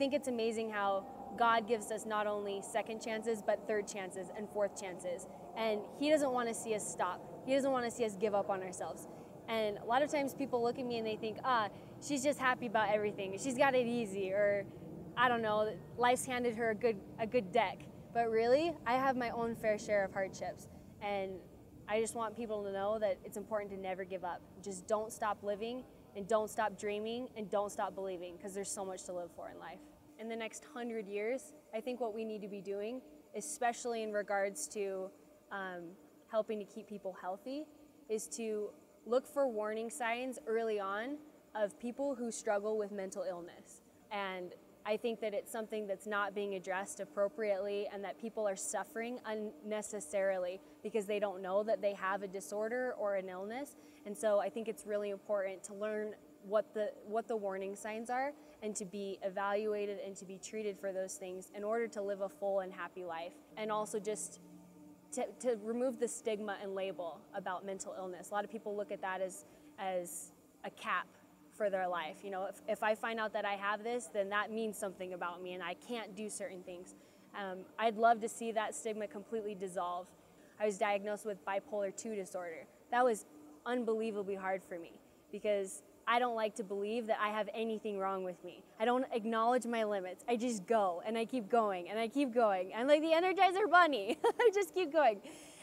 think it's amazing how God gives us not only second chances, but third chances and fourth chances. And He doesn't want to see us stop. He doesn't want to see us give up on ourselves. And a lot of times people look at me and they think, she's just happy about everything. She's got it easy, or I don't know, life's handed her a good deck. But really, I have my own fair share of hardships. And I just want people to know that it's important to never give up. Just don't stop living, and don't stop dreaming, and don't stop believing, because there's so much to live for in life. In the next 100 years, I think what we need to be doing, especially in regards to helping to keep people healthy, is to look for warning signs early on of people who struggle with mental illness. And I think that it's something that's not being addressed appropriately, and that people are suffering unnecessarily because they don't know that they have a disorder or an illness. And so I think it's really important to learn what the warning signs are, and to be evaluated and to be treated for those things in order to live a full and happy life. And also just to remove the stigma and label about mental illness. A lot of people look at that as a cap for their life. You know, if I find out that I have this, then that means something about me and I can't do certain things. I'd love to see that stigma completely dissolve. I was diagnosed with bipolar 2 disorder. That was unbelievably hard for me because I don't like to believe that I have anything wrong with me. I don't acknowledge my limits. I just go and I keep going and I keep going. I'm like the Energizer Bunny. I just keep going.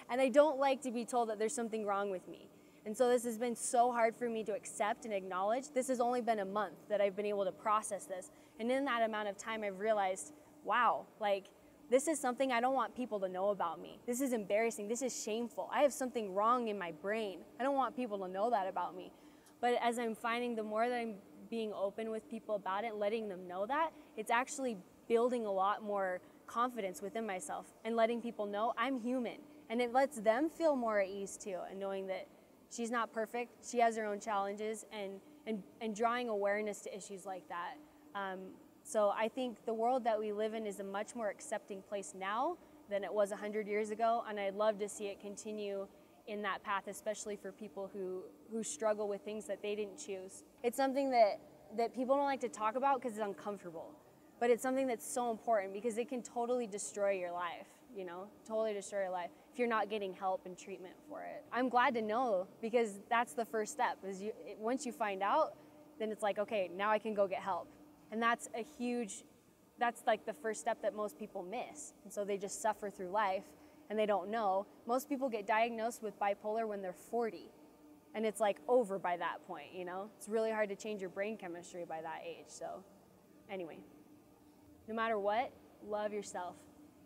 And I don't like to be told that there's something wrong with me. And so this has been so hard for me to accept and acknowledge. This has only been a month that I've been able to process this. And in that amount of time, I've realized, wow, like this is something I don't want people to know about me. This is embarrassing. This is shameful. I have something wrong in my brain. I don't want people to know that about me. But as I'm finding, the more that I'm being open with people about it, letting them know that, it's actually building a lot more confidence within myself and letting people know I'm human. And it lets them feel more at ease too, and knowing that she's not perfect, she has her own challenges, and drawing awareness to issues like that. So I think the world that we live in is a much more accepting place now than it was 100 years ago, and I'd love to see it continue in that path, especially for people who struggle with things that they didn't choose. It's something that people don't like to talk about because it's uncomfortable, but it's something that's so important because it can totally destroy your life, you know, totally destroy your life if you're not getting help and treatment for it. I'm glad to know, because that's the first step, is once you find out, then it's like, okay, now I can go get help. And that's like the first step that most people miss. And so they just suffer through life and they don't know. Most people get diagnosed with bipolar when they're 40, and it's like over by that point, you know? It's really hard to change your brain chemistry by that age. So anyway, no matter what, love yourself,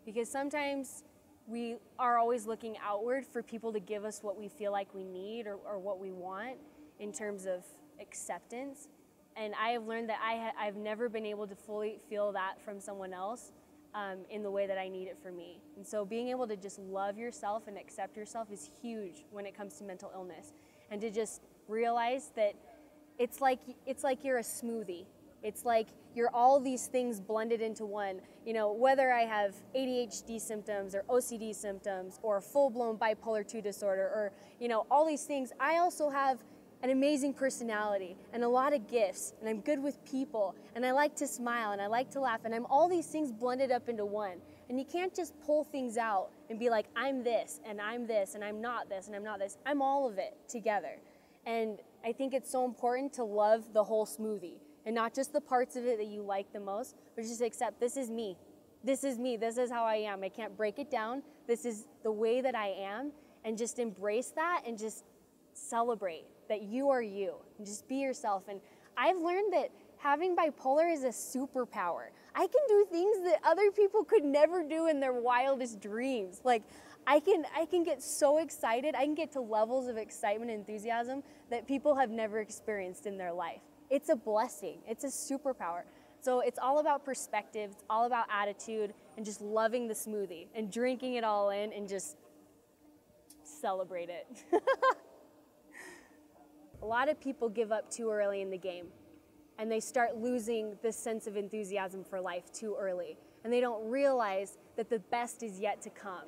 because sometimes we are always looking outward for people to give us what we feel like we need or what we want in terms of acceptance. And I have learned that I've never been able to fully feel that from someone else in the way that I need it for me. And so being able to just love yourself and accept yourself is huge when it comes to mental illness. And to just realize that it's like you're a smoothie. It's like you're all these things blended into one. You know, whether I have ADHD symptoms or OCD symptoms or full-blown bipolar 2 disorder or, you know, all these things, I also have an amazing personality and a lot of gifts, and I'm good with people, and I like to smile and I like to laugh, and I'm all these things blended up into one. And you can't just pull things out and be like, I'm this and I'm this and I'm not this and I'm not this. I'm all of it together. And I think it's so important to love the whole smoothie, and not just the parts of it that you like the most, but just accept, this is me. This is me. This is how I am. I can't break it down. This is the way that I am, and just embrace that and just celebrate that you are you, and just be yourself. And I've learned that having bipolar is a superpower. I can do things that other people could never do in their wildest dreams. Like I can get so excited. I can get to levels of excitement and enthusiasm that people have never experienced in their life. It's a blessing. It's a superpower. So it's all about perspective. It's all about attitude and just loving the smoothie and drinking it all in and just celebrate it. A lot of people give up too early in the game, and they start losing this sense of enthusiasm for life too early, and they don't realize that the best is yet to come.